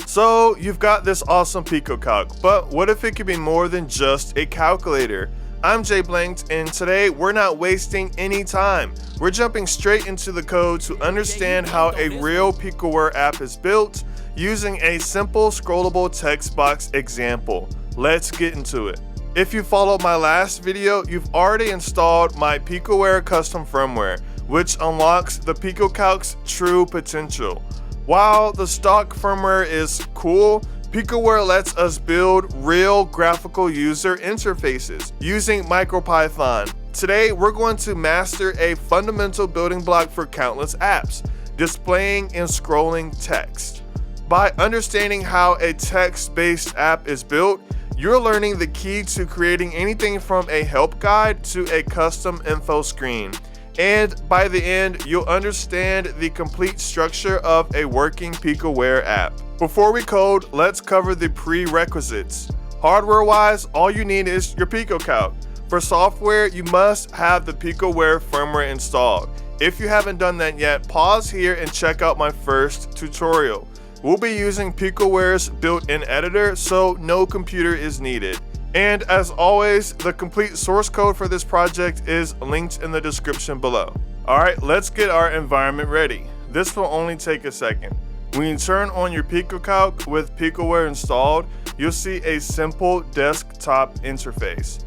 So you've got this awesome PicoCalc, but what if it could be more than just a calculator? I'm JBlanked, and today we're not wasting any time. We're jumping straight into the code to understand how a real Picoware app is built using a simple scrollable text box example. Let's get into it. If you followed my last video, you've already installed my Picoware custom firmware, which unlocks the PicoCalc's true potential. While the stock firmware is cool, Picoware lets us build real graphical user interfaces using micropython. Today, we're going to master a fundamental building block for countless apps, displaying and scrolling text. By understanding how a text-based app is built, you're learning the key to creating anything from a help guide to a custom info screen. And by the end, you'll understand the complete structure of a working Picoware app. Before we code, let's cover the prerequisites. Hardware-wise, all you need is your PicoCalc. For software, you must have the Picoware firmware installed. If you haven't done that yet, pause here and check out my first tutorial. We'll be using Picoware's built-in editor, so no computer is needed. And as always, the complete source code for this project is linked in the description below. Alright, let's get our environment ready. This will only take a second. When you turn on your PicoCalc with Picoware installed, you'll see a simple desktop interface.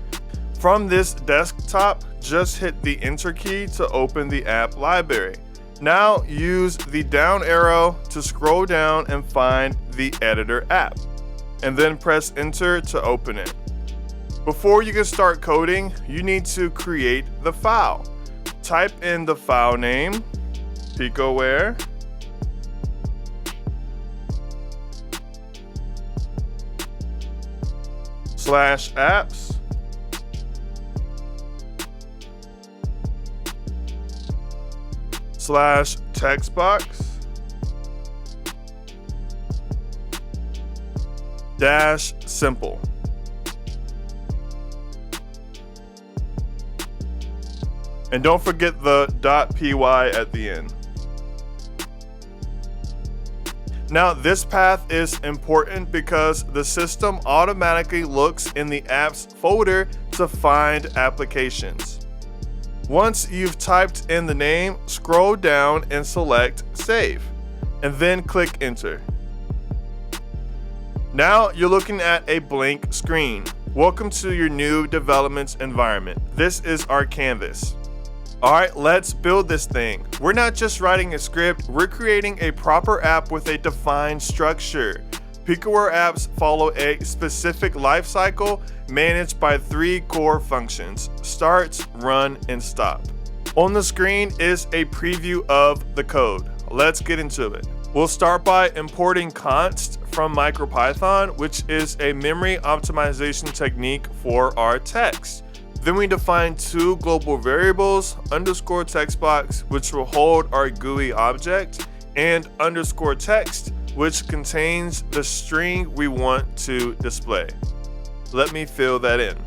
From this desktop, just hit the Enter key to open the app library. Now use the down arrow to scroll down and find the editor app, and then press Enter to open it. Before you can start coding, you need to create the file. Type in the file name, Picoware, /apps, /textbox -simple. And don't forget the .py at the end. Now this path is important because the system automatically looks in the apps folder to find applications. Once you've typed in the name, scroll down and select Save, and then click Enter. Now you're looking at a blank screen. Welcome to your new development environment. This is our canvas. Alright, let's build this thing. We're not just writing a script, we're creating a proper app with a defined structure. Picoware apps follow a specific life cycle managed by 3 core functions: start, run, and stop. On the screen is a preview of the code. Let's get into it. We'll start by importing const from micropython, which is a memory optimization technique for our text. Then we define 2 global variables, underscore textbox, which will hold our GUI object, and underscore text, which contains the string we want to display. Let me fill that in.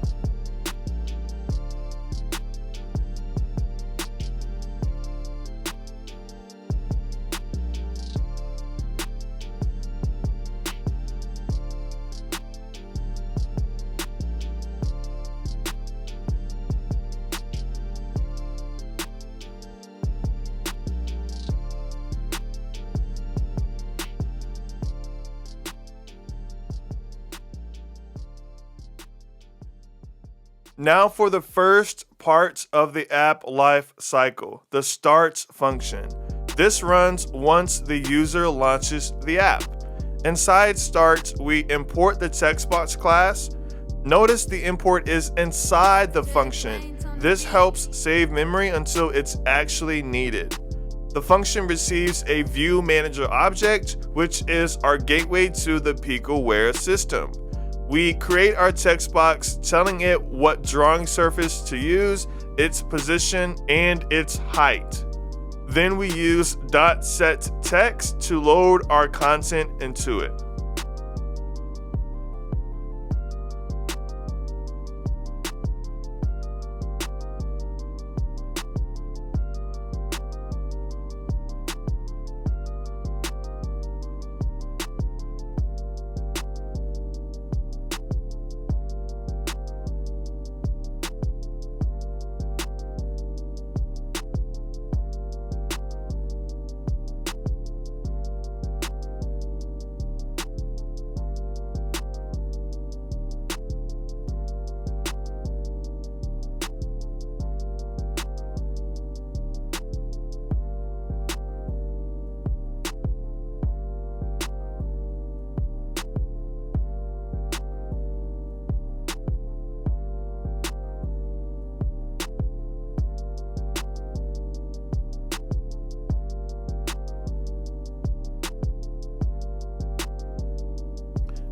Now for the first part of the app life cycle, the start function. This runs once the user launches the app. Inside start, we import the textbox class. Notice the import is inside the function. This helps save memory until it's actually needed. The function receives a view manager object, which is our gateway to the Picoware system. We create our text box telling it what drawing surface to use, its position, and its height. Then we use .setText to load our content into it.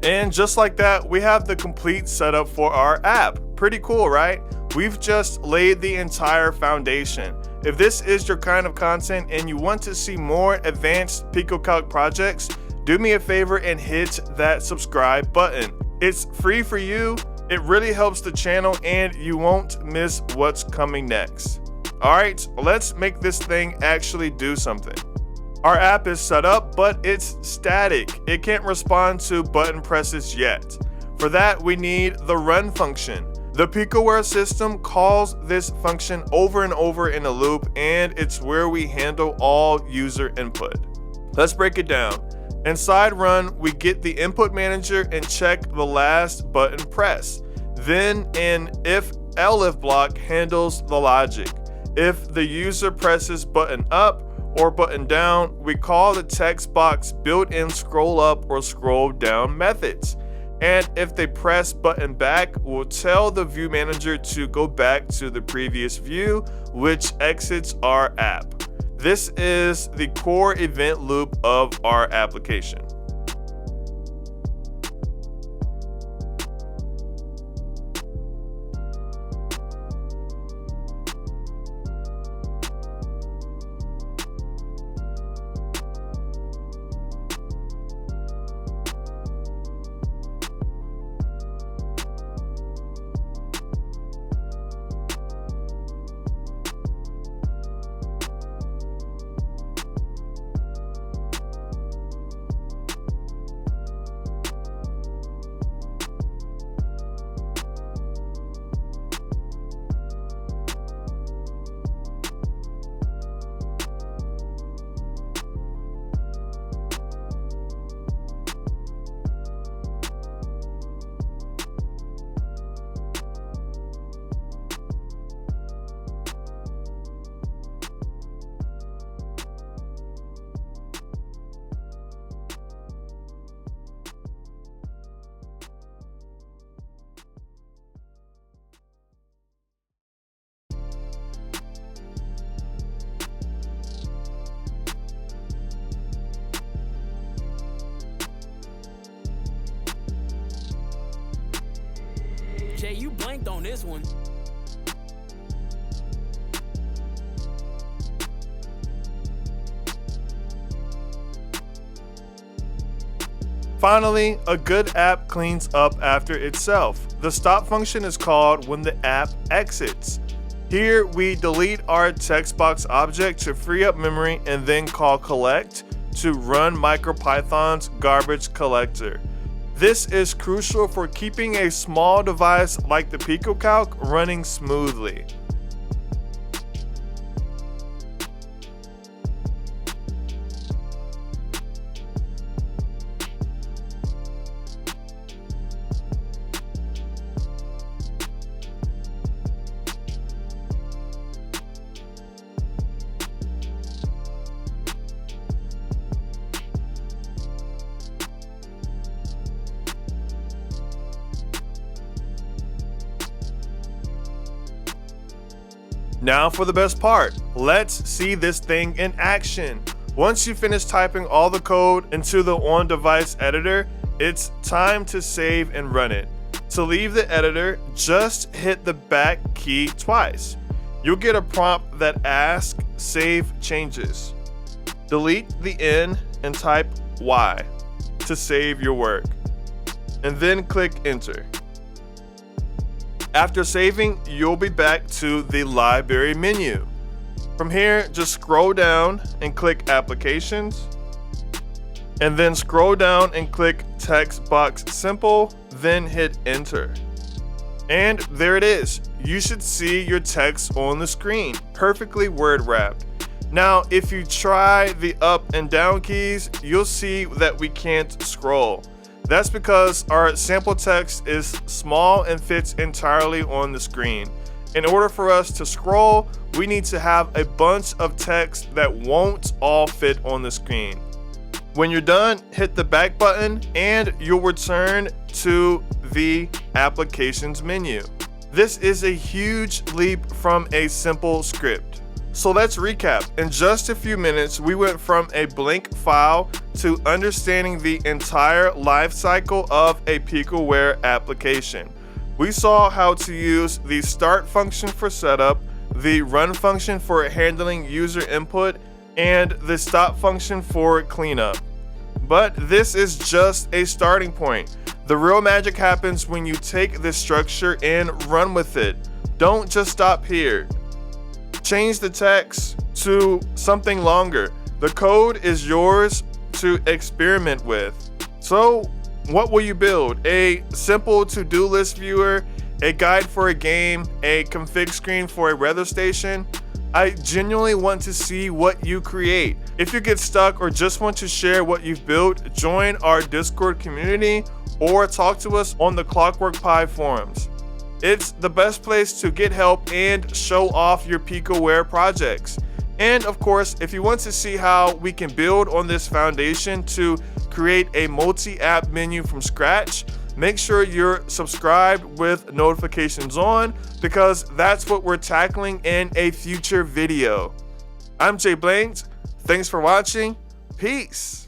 And just like that, we have the complete setup for our app. Pretty cool, right? We've just laid the entire foundation. If this is your kind of content and you want to see more advanced PicoCalc projects, do me a favor and hit that subscribe button. It's free for you, it really helps the channel, and you won't miss what's coming next. Alright, let's make this thing actually do something. Our app is set up, but it's static. It can't respond to button presses yet. For that, we need the run function. The Picoware system calls this function over and over in a loop, and it's where we handle all user input. Let's break it down. Inside run, we get the input manager and check the last button press. Then an if-elif block handles the logic. If the user presses button up or button down, we call the text box built-in scroll up or scroll down methods. And if they press button back, we'll tell the view manager to go back to the previous view, which exits our app. This is the core event loop of our application. Jay, you blanked on this one. Finally, a good app cleans up after itself. The stop function is called when the app exits. Here we delete our text box object to free up memory and then call collect to run micropython's garbage collector. This is crucial for keeping a small device like the PicoCalc running smoothly. Now for the best part, let's see this thing in action. Once you finish typing all the code into the on-device editor, it's time to save and run it. To leave the editor, just hit the back key twice. You'll get a prompt that asks save changes. Delete the N and type Y to save your work, and then click enter. After saving, you'll be back to the library menu. From here, just scroll down and click Applications, and then scroll down and click Text Box Simple, then hit Enter. And there it is. You should see your text on the screen, perfectly word wrapped. Now, if you try the up and down keys, you'll see that we can't scroll. That's because our sample text is small and fits entirely on the screen. In order for us to scroll, we need to have a bunch of text that won't all fit on the screen. When you're done, hit the back button and you'll return to the Applications menu. This is a huge leap from a simple script. So let's recap. In just a few minutes, we went from a blank file to understanding the entire life cycle of a Picoware application. We saw how to use the start function for setup, the run function for handling user input, and the stop function for cleanup. But this is just a starting point. The real magic happens when you take this structure and run with it. Don't just stop here. Change the text to something longer. The code is yours to experiment with. So, what will you build? A simple to-do list viewer, a guide for a game, a config screen for a weather station? I genuinely want to see what you create. If you get stuck or just want to share what you've built, join our Discord community or talk to us on the Clockwork Pi forums. It's the best place to get help and show off your Picoware projects. And of course, if you want to see how we can build on this foundation to create a multi-app menu from scratch, make sure you're subscribed with notifications on, because that's what we're tackling in a future video. I'm JBlanked. Thanks for watching. Peace.